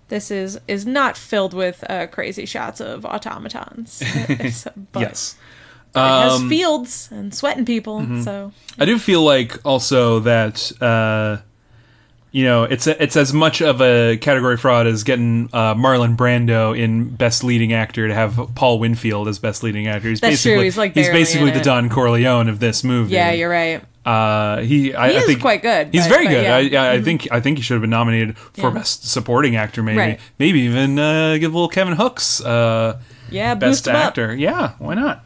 This is not filled with crazy shots of automatons. But yes. It has fields and sweating people, so... I do feel like, also, that... it's as much of a category fraud as getting Marlon Brando in Best Leading Actor to have Paul Winfield as Best Leading Actor. That's true. He's basically the Don Corleone of this movie. Yeah, you're right. I think quite good. He's very good. Yeah. I think he should have been nominated for Best Supporting Actor, maybe. Right. Maybe even give little Kevin Hooks Best Actor. Up. Yeah, why not?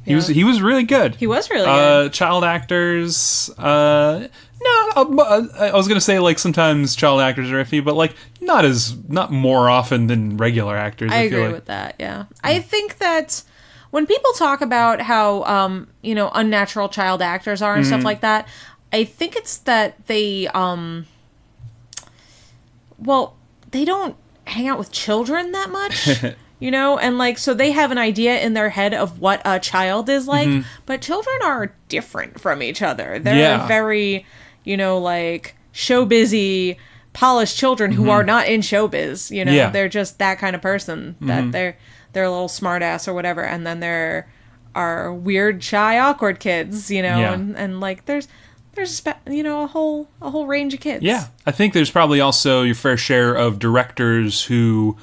He was really good. He was really good. Child actors. No, I was gonna say like sometimes child actors are iffy, but like not more often than regular actors. I agree with that. Yeah, I think that when people talk about how unnatural child actors are and stuff like that, I think it's that they they don't hang out with children that much. And like, so they have an idea in their head of what a child is like, but children are different from each other. They're very, like show-busy, polished children who are not in showbiz. They're just that kind of person that they're a little smart-ass or whatever. And then there are weird, shy, awkward kids, and like there's a whole range of kids. Yeah. I think there's probably also your fair share of directors who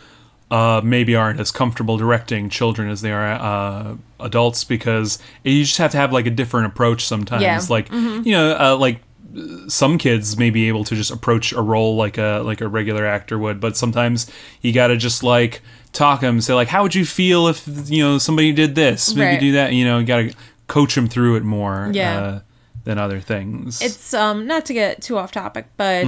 maybe aren't as comfortable directing children as they are adults, because you just have to have like a different approach sometimes. Yeah. Like like some kids may be able to just approach a role like a regular actor would, but sometimes you got to just like talk them, say like, how would you feel if somebody did this, maybe do that. You got to coach them through it more than other things. It's not to get too off topic, but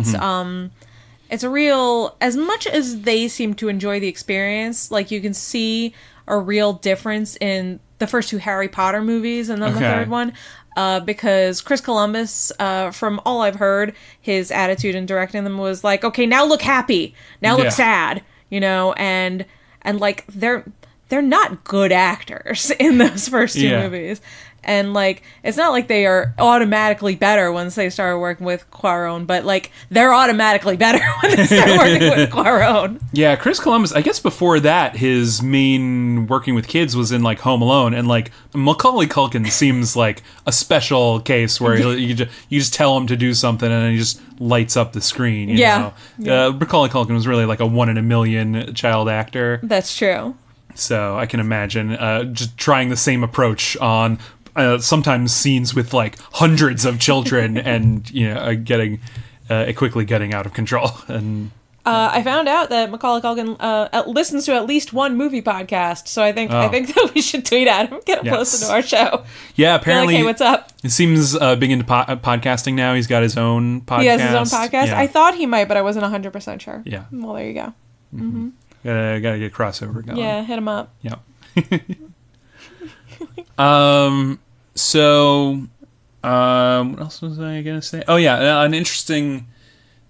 it's a real, as much as they seem to enjoy the experience, like you can see a real difference in the first two Harry Potter movies and then the third one, because Chris Columbus, from all I've heard, his attitude in directing them was like, okay, now look happy, now look sad, and like they're not good actors in those first two movies. And, like, it's not like they are automatically better once they start working with Cuarón, but, like, they're automatically better when they start working with Cuarón. Yeah, Chris Columbus, I guess before that, his main working with kids was in, like, Home Alone. And, like, Macaulay Culkin seems like a special case where you just tell him to do something and he just lights up the screen, you know? Macaulay Culkin was really, like, a 1 in a million child actor. That's true. So I can imagine just trying the same approach on... sometimes scenes with like hundreds of children and getting quickly getting out of control. And I found out that Macaulay Culkin listens to at least one movie podcast, so I think that we should tweet at him, get him posted to our show. Yeah, apparently. Like, hey, what's up? He seems big into podcasting now. He's got his own podcast. He has his own podcast. Yeah. I thought he might, but I wasn't 100% sure. Yeah. Well, there you go. Mm-hmm. Gotta get crossover going. Yeah, hit him up. Yeah. So, what else was I gonna say? Oh yeah, an interesting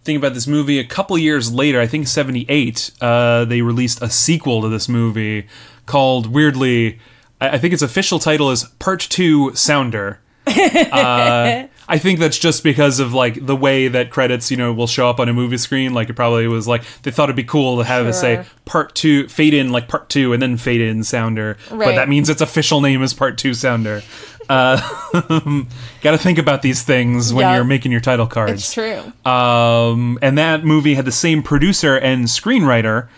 thing about this movie. A couple years later, I think 1978, they released a sequel to this movie called, weirdly, I think its official title is Part 2 Sounder. I think that's just because of like the way that credits, will show up on a movie screen. Like it probably was like they thought it'd be cool to have it say Part 2, fade in like Part 2, and then fade in Sounder. Right. But that means its official name is Part 2 Sounder. Got to think about these things when you're making your title cards. It's true. And that movie had the same producer and screenwriter,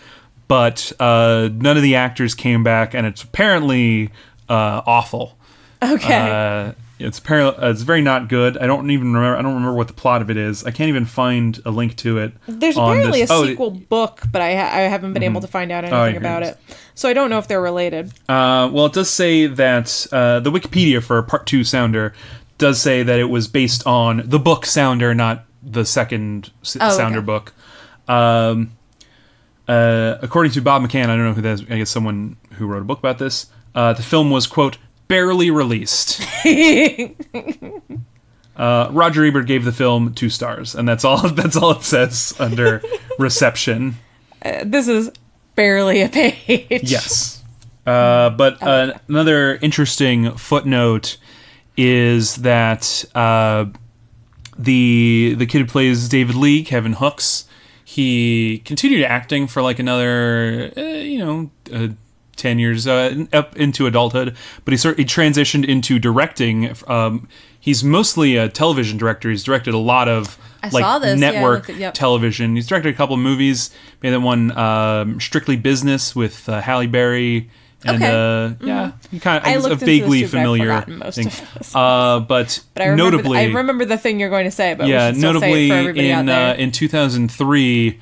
but none of the actors came back, and it's apparently awful. Okay. It's very not good. I don't remember what the plot of it is. I can't even find a link to it. There's apparently a sequel book, but I haven't been able to find out anything about it. So I don't know if they're related. Well, it does say that the Wikipedia for Part 2 Sounder does say that it was based on the book Sounder, not the second Sounder book. According to Bob McCann, I don't know who that is. I guess someone who wrote a book about this. The film was, quote, barely released. Roger Ebert gave the film 2 stars, and that's all it says under reception. This is barely a page. Yes. But another interesting footnote is that the kid who plays David Lee, Kevin Hooks, he continued acting for like another 10 years up into adulthood, but he transitioned into directing. He's mostly a television director. He's directed a lot of network television. He's directed a couple of movies. Made that one Strictly Business with Halle Berry And yeah, you kind of a vaguely familiar thing. But notably, I remember the thing you're going to say. But yeah, we should still notably say it for everybody out there. In 2003,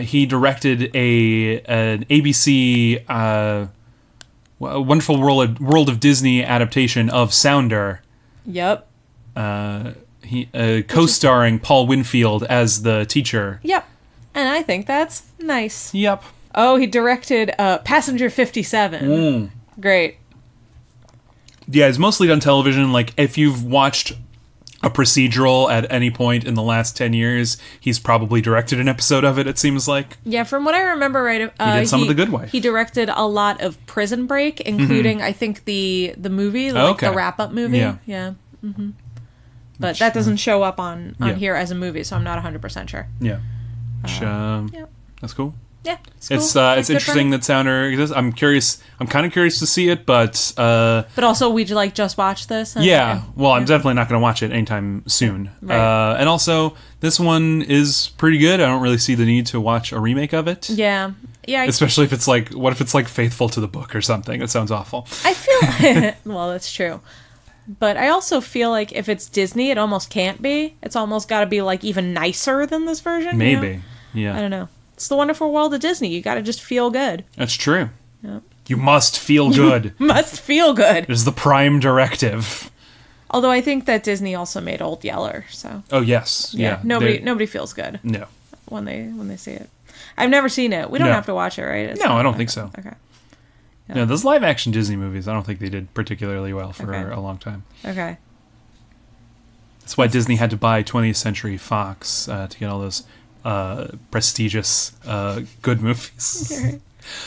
he directed an ABC Wonderful World of Disney adaptation of Sounder. Yep. He co-starring Paul Winfield as the teacher. Yep. And I think that's nice. Yep. Oh, he directed Passenger 57. Great. Yeah, it's mostly done television. Like, if you've watched a procedural at any point in the last 10 years, he's probably directed an episode of it, it seems like. Yeah, from what I remember, right, he did some of The Good Wife. He directed a lot of Prison Break, including, I think, the movie, like the wrap-up movie. Yeah. But that doesn't show up on here as a movie, so I'm not 100% sure. Yeah. That's cool. Yeah, it's interesting that Sounder exists. I'm kind of curious to see it, but also we'd just watch this. I'm definitely not going to watch it anytime soon. Right. And also, this one is pretty good. I don't really see the need to watch a remake of it. Yeah. Especially if it's what if it's faithful to the book or something? It sounds awful. I feel well, that's true. But I also feel like if it's Disney, it almost can't be. It's almost got to be even nicer than this version. Maybe. Yeah. I don't know. It's the wonderful world of Disney. You got to just feel good. That's true. Yep. You must feel good. Must feel good. It is the prime directive. Although I think that Disney also made Old Yeller, so. Oh yes, yeah. Nobody feels good. No. When they see it, I've never seen it. We don't have to watch it, right? I don't think so. Okay. Yeah. No, those live action Disney movies, I don't think they did particularly well for a long time. Okay. That's why Disney had to buy 20th Century Fox to get all those prestigious good movies. Okay.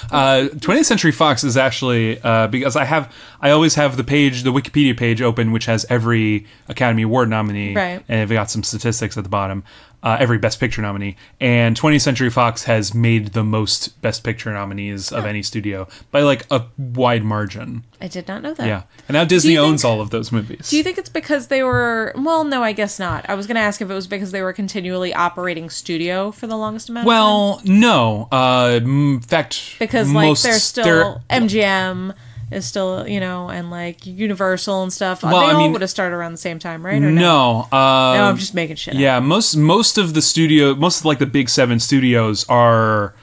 20th Century Fox is actually because I always have the Wikipedia page open, which has every Academy Award nominee, right. And they've got some statistics at the bottom. Every Best Picture nominee, and 20th Century Fox has made the most Best Picture nominees of any studio by a wide margin. I did not know that. Yeah, and now Disney owns all of those movies. Do you think it's because they were? Well, no, I guess not. I was going to ask if it was because they were continually operating studio for the longest amount of time. Well, no. In fact, because they're still MGM. Is still, and Universal and stuff. Well, they all would have started around the same time, right? Or no. No, I'm just making shit up. Yeah, most of the big 7 studios are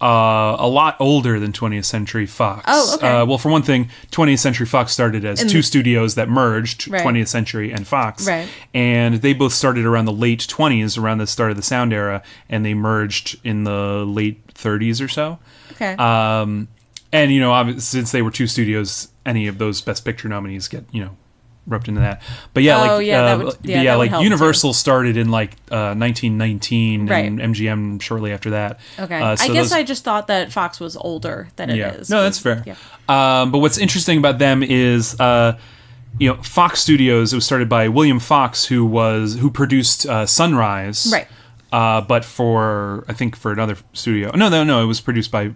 a lot older than 20th Century Fox. Oh, okay. Well, for one thing, 20th Century Fox started as two studios that merged, right. 20th Century and Fox. Right. And they both started around the late 20s, around the start of the sound era, and they merged in the late 30s or so. Okay. And, obviously, since they were 2 studios, any of those Best Picture nominees get, roped into that. But yeah, Universal started in 1919, right. and MGM shortly after that. Okay. I guess I just thought that Fox was older than it is. No, that's fair. Yeah. But what's interesting about them is, Fox Studios, it was started by William Fox, who produced Sunrise. Right. But for another studio. No, it was produced by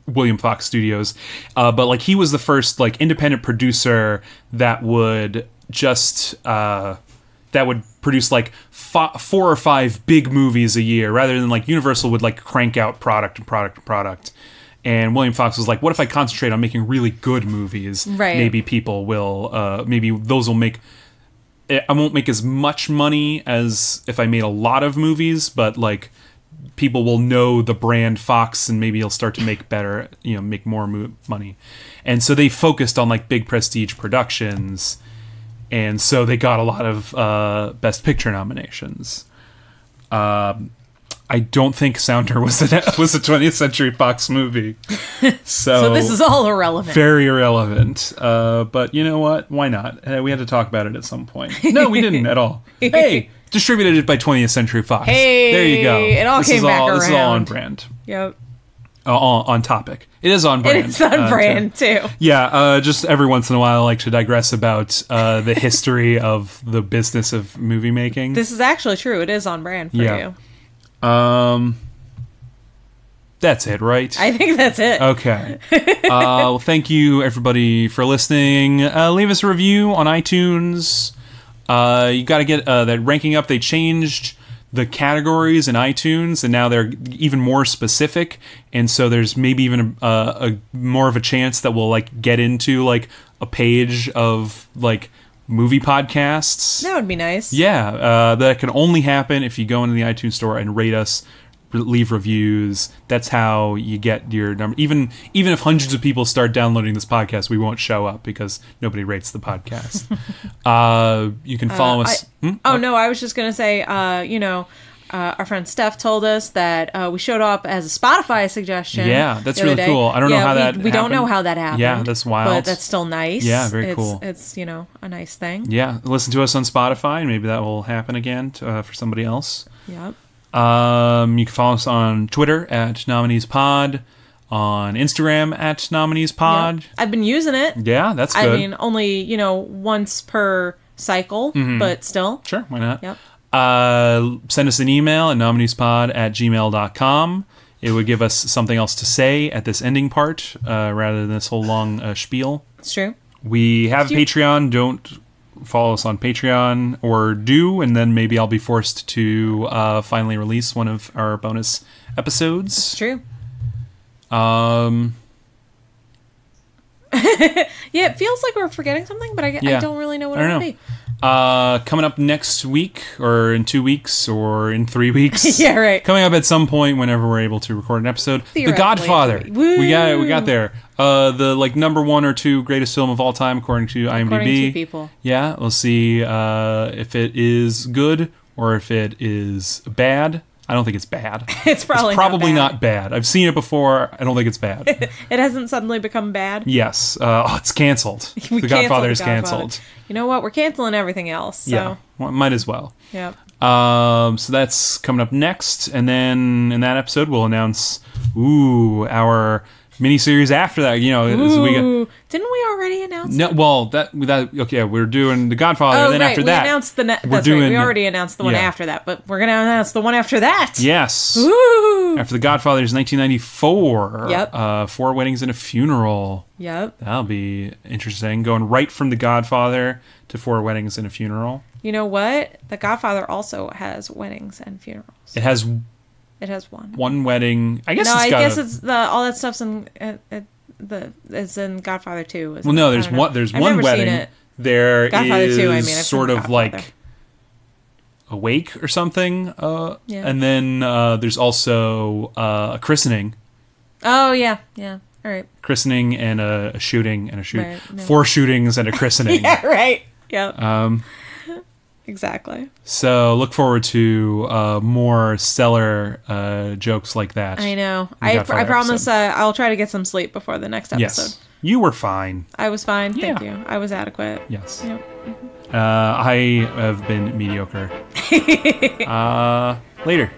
William Fox Studios, but he was the first independent producer that would produce 4 or 5 big movies a year, rather than Universal would crank out product. And William Fox was what if I concentrate on making really good movies? Right. Maybe people will maybe those will make. I won't make as much money as if I made a lot of movies, but people will know the brand Fox, and maybe you'll start to make better, make more money. And so they focused on big prestige productions, and so they got a lot of Best Picture nominations. I don't think Sounder was a 20th Century Fox movie. So this is all irrelevant. Very irrelevant. But you know what? Why not? We had to talk about it at some point. No, we didn't at all. Hey! Distributed by 20th Century Fox. Hey, there you go. It all came back around. This is all on brand. Yep. On topic. It is on brand. It is on brand too. Yeah. Just every once in a while, I like to digress about the history of the business of movie making. This is actually true. It is on brand for you. That's it, right? I think that's it. Okay. Well, thank you everybody for listening. Leave us a review on iTunes. You got to get that ranking up. They changed the categories in iTunes, and now they're even more specific, and so there's maybe even a more of a chance that we'll like get into like a page of like movie podcasts. That would be nice. Yeah, that can only happen if you go into the iTunes store and rate us, leave reviews. That's how you get your number. Even if hundreds of people start downloading this podcast, we won't show up because nobody rates the podcast. You can follow us. Oh no, I was just gonna say, our friend Steph told us that we showed up as a Spotify suggestion. Yeah, that's really cool. I don't know how that we don't know how that happened. Yeah, that's wild. But that's still nice. Yeah, very cool. It's a nice thing. Yeah, listen to us on Spotify, and maybe that will happen again for somebody else. Yep. You can follow us on Twitter at NomineesPod, on Instagram at NomineesPod. Yep. I've been using it. Yeah, that's good. I mean, only, once per cycle, but still. Sure, why not? Yep. Send us an email at nominespod@gmail.com. It would give us something else to say at this ending part rather than this whole long spiel. It's true. We have a Patreon. Don't follow us on Patreon, or do, and then maybe I'll be forced to finally release one of our bonus episodes. It's true. Yeah, it feels like we're forgetting something, but I don't really know what it would be. Coming up next week, or in 2 weeks, or in 3 weeks. Yeah, right. Coming up at some point whenever we're able to record an episode. The Godfather. We got there. The number 1 or 2 greatest film of all time according to IMDb. According to people. Yeah, we'll see if it is good or if it is bad. I don't think it's bad. It's probably not bad. I've seen it before. I don't think it's bad. It hasn't suddenly become bad? Yes. It's canceled. The Godfather is canceled. You know what? We're canceling everything else. So. Yeah. Well, might as well. Yep. So that's coming up next. And then in that episode, we'll announce, our miniseries after that. Didn't we already announce? No, well, we're doing The Godfather. Oh, and then right. after We that, announced we already announced the one after that, but we're gonna announce the one after that. Yes. Woo! After The Godfather's 1994. Yep. 4 Weddings and a Funeral. Yep. That'll be interesting. Going right from The Godfather to 4 Weddings and a Funeral. You know what? The Godfather also has weddings and funerals. It has one. One wedding. I guess. No, it's it's all that stuff's in it's in Godfather 2. Well, no, there's one. There's one wedding. Seen it. There Godfather is 2, I've sort of like a wake or something. And then there's also a christening. Oh yeah. All right. Christening and a shooting and a shoot. Right, no. 4 shootings and a christening. Yeah. Right. Yep. Exactly. So look forward to more stellar jokes like that. I know. I promise I'll try to get some sleep before the next episode. Yes. You were fine. I was fine. Thank you. I was adequate. Yes. Yep. I have been mediocre. Later.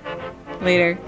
Later.